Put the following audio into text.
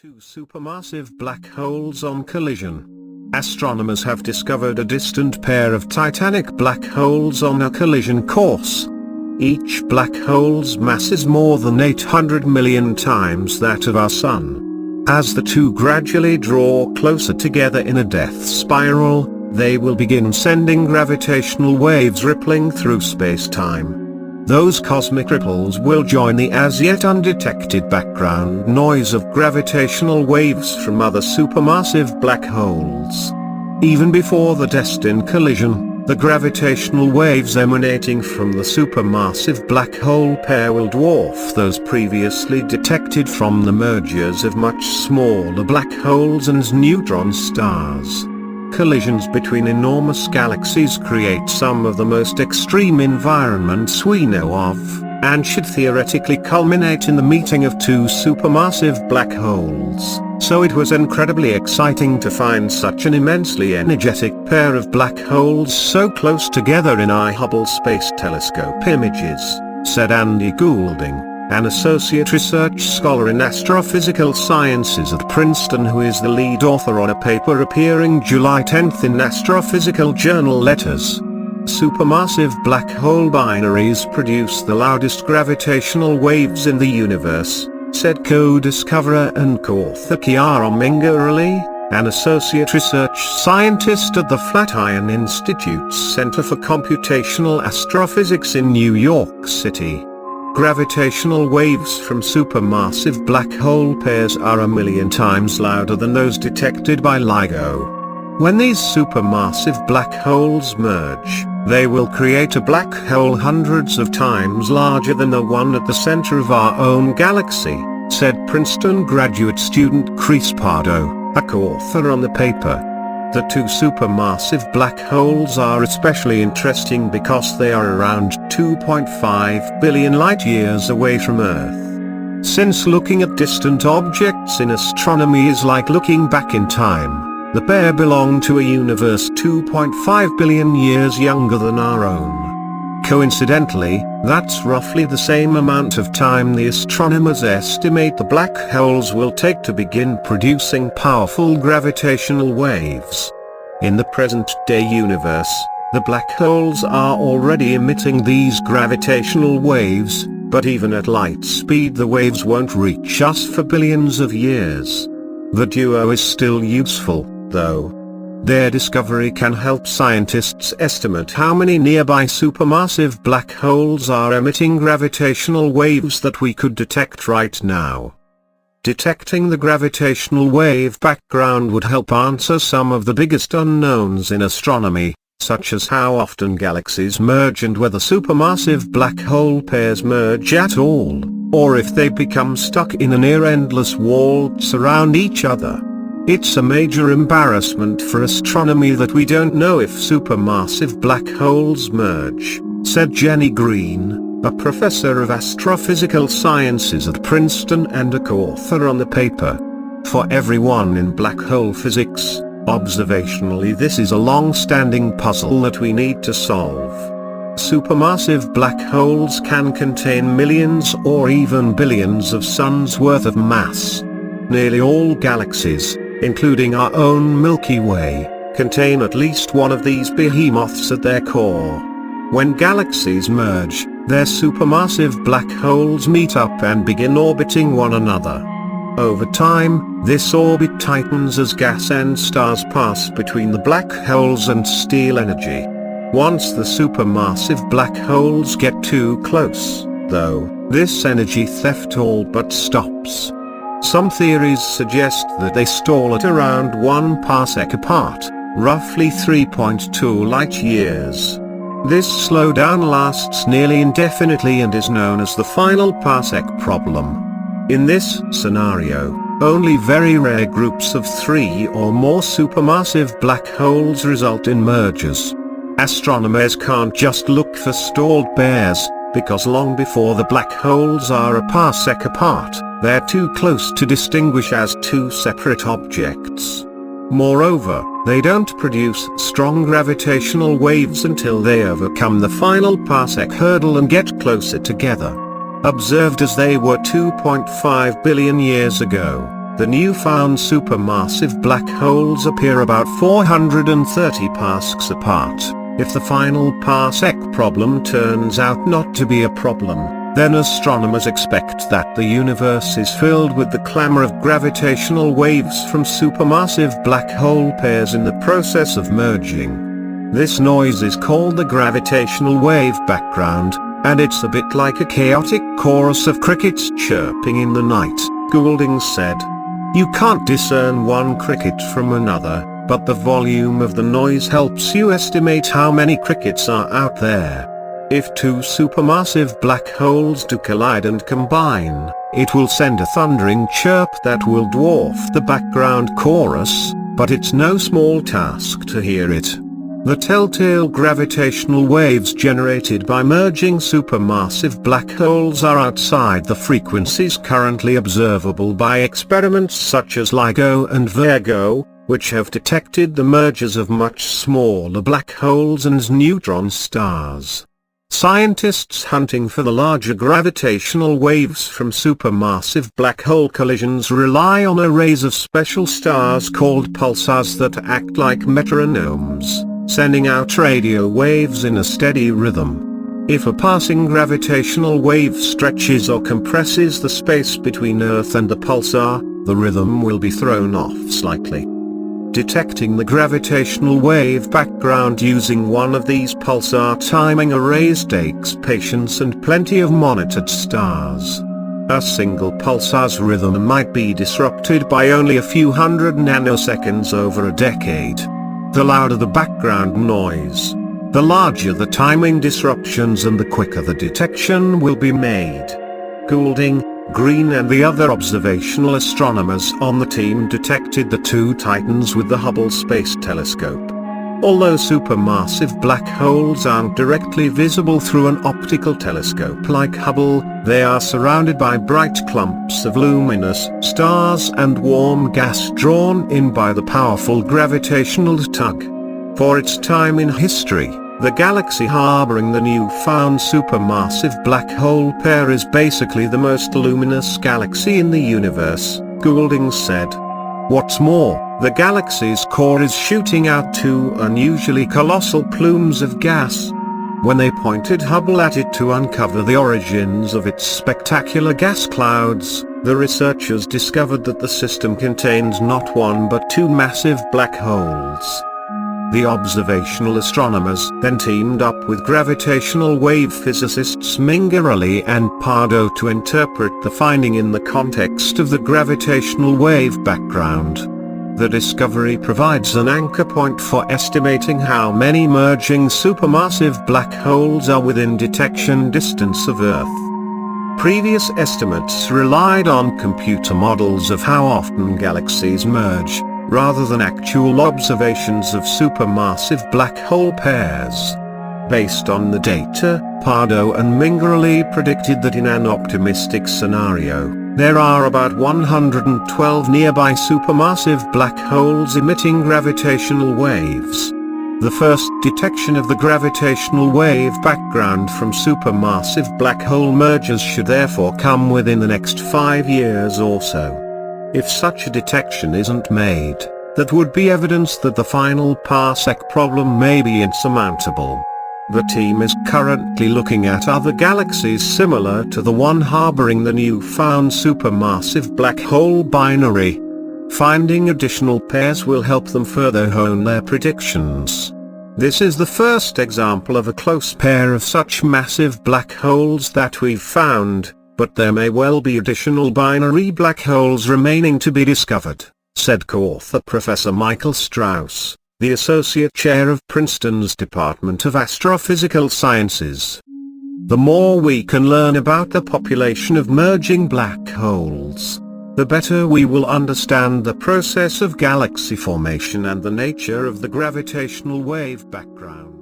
Two supermassive black holes on collision. Astronomers have discovered a distant pair of titanic black holes on a collision course. Each black hole's mass is more than 800 million times that of our Sun. As the two gradually draw closer together in a death spiral, they will begin sending gravitational waves rippling through space-time. Those cosmic ripples will join the as-yet-undetected background noise of gravitational waves from other supermassive black holes. Even before the destined collision, the gravitational waves emanating from the supermassive black hole pair will dwarf those previously detected from the mergers of much smaller black holes and neutron stars. Collisions between enormous galaxies create some of the most extreme environments we know of, and should theoretically culminate in the meeting of two supermassive black holes. So it was incredibly exciting to find such an immensely energetic pair of black holes so close together in our Hubble Space Telescope images, said Andy Goulding, an associate research scholar in astrophysical sciences at Princeton, who is the lead author on a paper appearing July 10 in Astrophysical Journal Letters. Supermassive black hole binaries produce the loudest gravitational waves in the universe, said co-discoverer and co-author Chiara Mingarelli, an associate research scientist at the Flatiron Institute's Center for Computational Astrophysics in New York City. Gravitational waves from supermassive black hole pairs are 1,000,000 times louder than those detected by LIGO. When these supermassive black holes merge, they will create a black hole hundreds of times larger than the one at the center of our own galaxy, said Princeton graduate student Chris Pardo, a co-author on the paper. The two supermassive black holes are especially interesting because they are around 2.5 billion light-years away from Earth. Since looking at distant objects in astronomy is like looking back in time, the pair belong to a universe 2.5 billion years younger than our own. Coincidentally, that's roughly the same amount of time the astronomers estimate the black holes will take to begin producing powerful gravitational waves. In the present-day universe, the black holes are already emitting these gravitational waves, but even at light speed the waves won't reach us for billions of years. The duo is still useful, though. Their discovery can help scientists estimate how many nearby supermassive black holes are emitting gravitational waves that we could detect right now. Detecting the gravitational wave background would help answer some of the biggest unknowns in astronomy, such as how often galaxies merge and whether supermassive black hole pairs merge at all, or if they become stuck in a near-endless waltz around each other. It's a major embarrassment for astronomy that we don't know if supermassive black holes merge, said Jenny Green, a professor of astrophysical sciences at Princeton and a co-author on the paper. For everyone in black hole physics, observationally this is a long-standing puzzle that we need to solve. Supermassive black holes can contain millions or even billions of suns worth of mass. Nearly all galaxies, including our own Milky Way, contain at least one of these behemoths at their core. When galaxies merge, their supermassive black holes meet up and begin orbiting one another. Over time, this orbit tightens as gas and stars pass between the black holes and steal energy. Once the supermassive black holes get too close, though, this energy theft all but stops. Some theories suggest that they stall at around 1 parsec apart, roughly 3.2 light-years. This slowdown lasts nearly indefinitely and is known as the final parsec problem. In this scenario, only very rare groups of 3 or more supermassive black holes result in mergers. Astronomers can't just look for stalled pairs, because long before the black holes are a parsec apart, they're too close to distinguish as two separate objects. Moreover, they don't produce strong gravitational waves until they overcome the final parsec hurdle and get closer together. Observed as they were 2.5 billion years ago, The new-found supermassive black holes appear about 430 parsecs apart. If the final parsec problem turns out not to be a problem, then astronomers expect that the universe is filled with the clamor of gravitational waves from supermassive black hole pairs in the process of merging. This noise is called the gravitational wave background, and it's a bit like a chaotic chorus of crickets chirping in the night, Goulding said. You can't discern one cricket from another, but the volume of the noise helps you estimate how many crickets are out there. If two supermassive black holes do collide and combine, it will send a thundering chirp that will dwarf the background chorus, but it's no small task to hear it. The telltale gravitational waves generated by merging supermassive black holes are outside the frequencies currently observable by experiments such as LIGO and Virgo, which have detected the mergers of much smaller black holes and neutron stars. Scientists hunting for the larger gravitational waves from supermassive black hole collisions rely on arrays of special stars called pulsars that act like metronomes, sending out radio waves in a steady rhythm. If a passing gravitational wave stretches or compresses the space between Earth and the pulsar, the rhythm will be thrown off slightly. Detecting the gravitational wave background using one of these pulsar timing arrays takes patience and plenty of monitored stars. A single pulsar's rhythm might be disrupted by only a few hundred nanoseconds over a decade. The louder the background noise, the larger the timing disruptions and the quicker the detection will be made. Goulding, Green and the other observational astronomers on the team detected the two titans with the Hubble Space Telescope. Although supermassive black holes aren't directly visible through an optical telescope like Hubble, they are surrounded by bright clumps of luminous stars and warm gas drawn in by the powerful gravitational tug. For its time in history, the galaxy harboring the new-found supermassive black hole pair is basically the most luminous galaxy in the universe, Goulding said. What's more, the galaxy's core is shooting out two unusually colossal plumes of gas. When they pointed Hubble at it to uncover the origins of its spectacular gas clouds, the researchers discovered that the system contains not one but two massive black holes. The observational astronomers then teamed up with gravitational wave physicists Mingarelli and Pardo to interpret the finding in the context of the gravitational wave background. The discovery provides an anchor point for estimating how many merging supermassive black holes are within detection distance of Earth. Previous estimates relied on computer models of how often galaxies merge, rather than actual observations of supermassive black hole pairs. Based on the data, Pardo and Mingarelli predicted that in an optimistic scenario, there are about 112 nearby supermassive black holes emitting gravitational waves. The first detection of the gravitational wave background from supermassive black hole mergers should therefore come within the next 5 years or so. If such a detection isn't made, that would be evidence that the final parsec problem may be insurmountable. The team is currently looking at other galaxies similar to the one harboring the new-found supermassive black hole binary. Finding additional pairs will help them further hone their predictions. This is the first example of a close pair of such massive black holes that we've found, but there may well be additional binary black holes remaining to be discovered, said co-author Professor Michael Strauss, the Associate Chair of Princeton's Department of Astrophysical Sciences. The more we can learn about the population of merging black holes, the better we will understand the process of galaxy formation and the nature of the gravitational wave background.